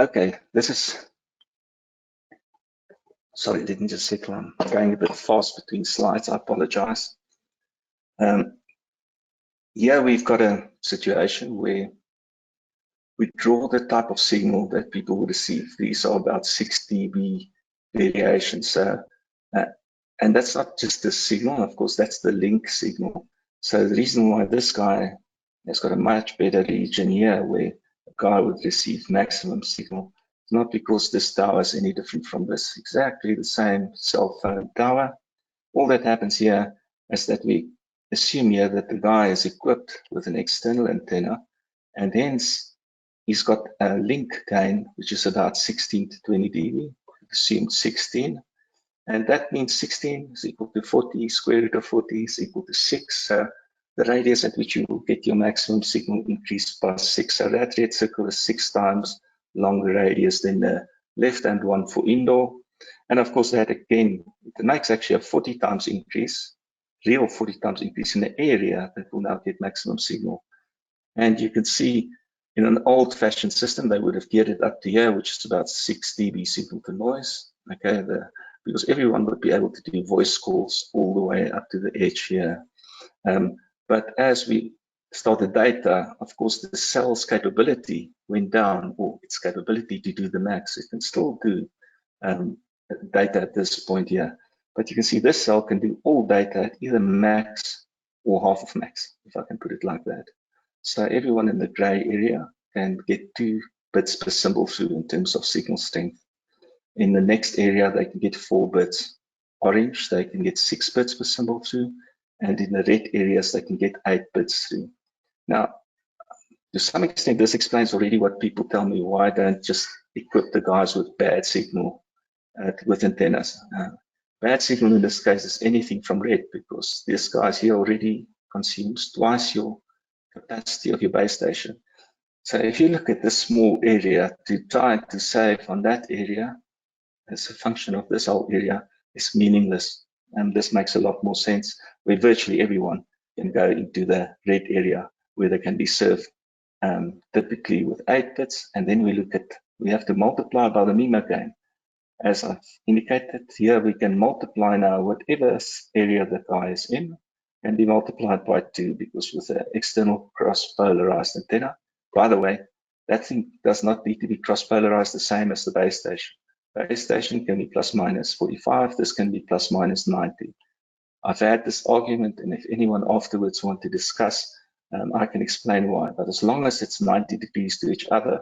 Okay, this is, sorry, let me just settle. I'm going a bit fast between slides. I apologize. Here we've got a situation where we draw the type of signal that people will receive. These are about 6 dB variations. And that's not just the signal, of course, that's the link signal. So the reason why this guy has got a much better region here where a guy would receive maximum signal, it's not because this tower is any different from this, exactly the same cell phone tower. All that happens here is that we assume here that the guy is equipped with an external antenna, and hence he's got a link gain, which is about 16 to 20 dB, assumed 16. And that means 16 is equal to 40, square root of 40 is equal to 6. So the radius at which you will get your maximum signal increased by 6. So that red circle is 6 times longer radius than the left-hand one for indoor. And of course, that again, it makes actually a 40 times increase, real 40 times increase in the area that will now get maximum signal. And you can see in an old-fashioned system, they would have geared it up to here, which is about 6 dB signal to noise. Okay, because everyone would be able to do voice calls all the way up to the edge here. But as we started data, of course, the cell's capability went down, or its capability to do the max. It can still do data at this point here. But you can see this cell can do all data at either max or half of max, if I can put it like that. So everyone in the gray area can get 2 bits per symbol through in terms of signal strength. In the next area, they can get 4 bits. Orange, they can get 6 bits per symbol through. And in the red areas, they can get 8 bits through. Now, to some extent, this explains already what people tell me, why I don't just equip the guys with bad signal with antennas. Bad signal in this case is anything from red, because this guy here already consumes twice your capacity of your base station. So if you look at this small area, to try to save on that area as a function of this whole area is meaningless. And this makes a lot more sense, where virtually everyone can go into the red area where they can be served typically with 8 bits. And then we have to multiply by the Mimo gain. As I've indicated here, we can multiply now whatever area the guy is in can be multiplied by 2, because with the external cross-polarized antenna, by the way, that thing does not need to be cross-polarized the same as the base station. Base station can be plus minus 45, this can be plus minus 90. I've had this argument, and if anyone afterwards want to discuss, I can explain why. But as long as it's 90 degrees to each other,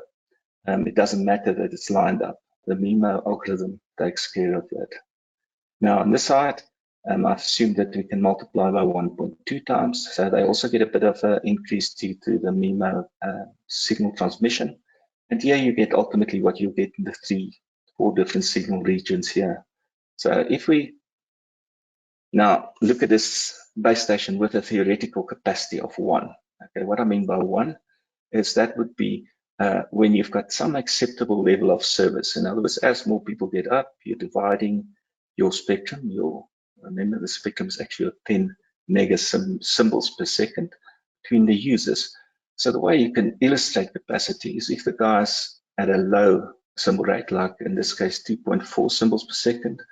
it doesn't matter that it's lined up. The Mimo algorithm takes care of that. Now on this side, I've assumed that we can multiply by 1.2 times. So they also get a bit of an increase due to the Mimo signal transmission. And here you get ultimately what you get in the 4 different signal regions here. So if we now look at this base station with a theoretical capacity of 1. Okay, what I mean by 1 is that would be when you've got some acceptable level of service. In other words, as more people get up, you're dividing your spectrum. Remember, the spectrum is actually 10 mega symbols per second between the users. So the way you can illustrate capacity is if the guy's at a low symbol rate, like in this case 2.4 symbols per second,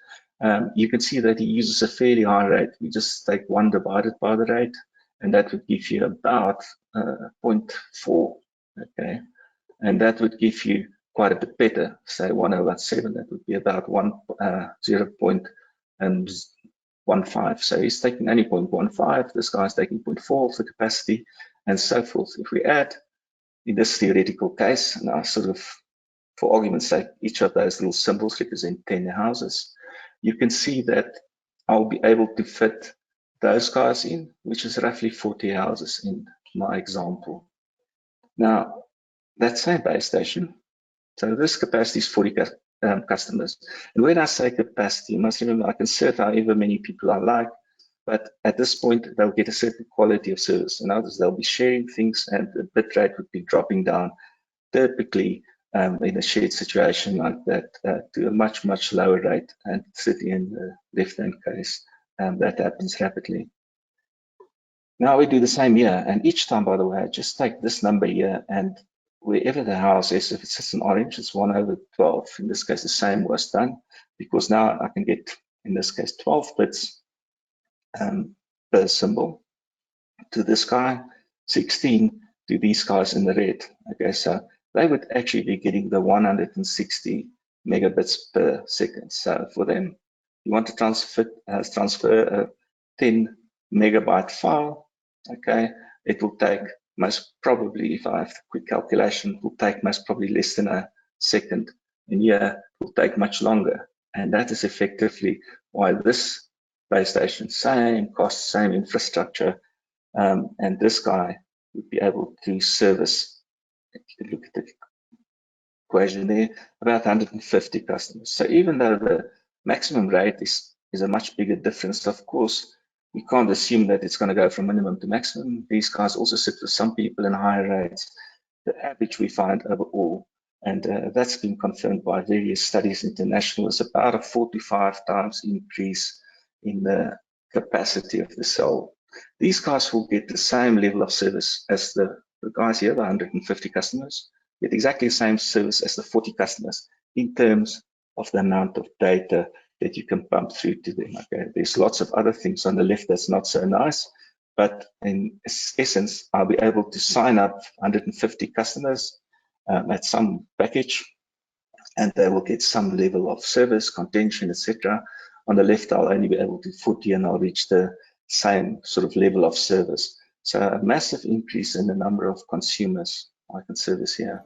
you can see that he uses a fairly high rate. We just take 1 divided by the rate, and that would give you about 0.4. Okay, and that would give you quite a bit better, say 1/7. That would be about 0.15. So he's taking only 0.15. This guy's taking 0.4 of the capacity, and so forth. If we add in this theoretical case, and I sort of, for argument's sake, each of those little symbols represent 10 houses, you can see that I'll be able to fit those guys in, which is roughly 40 houses in my example. Now, that same base station, so this capacity is 40 customers. And when I say capacity, you must remember I can serve however many people I like, but at this point, they'll get a certain quality of service. In others, they'll be sharing things, and the bit rate would be dropping down, typically in a shared situation like that, to a much, much lower rate. And certainly in the left-hand case, that happens rapidly. Now we do the same here, and each time, by the way, I just take this number here and wherever the house is, if it sits in orange, it's 1/12. In this case, the same was done, because now I can get, in this case, 12 bits per symbol to this guy, 16 to these guys in the red. Okay, so they would actually be getting the 160 megabits per second. So for them, you want to transfer a 10 megabyte file. Okay, it will take most probably, if I have a quick calculation, it will take most probably less than a second. And here it will take much longer. And that is effectively why this base station, same cost, same infrastructure, and this guy would be able to service, if you look at the equation there, about 150 customers. So even though the maximum rate is a much bigger difference, of course, we can't assume that it's going to go from minimum to maximum. These guys also sit with some people in higher rates. The average we find overall, and that's been confirmed by various studies international, is about a 45 times increase in the capacity of the cell. These guys will get the same level of service as the guys here, the 150 customers, get exactly the same service as the 40 customers in terms of the amount of data that you can pump through to them. Okay, there's lots of other things on the left that's not so nice, but in essence, I'll be able to sign up 150 customers at some package, and they will get some level of service, contention, etc. On the left, I'll only be able to 40, and I'll reach the same sort of level of service. So a massive increase in the number of consumers I can service here.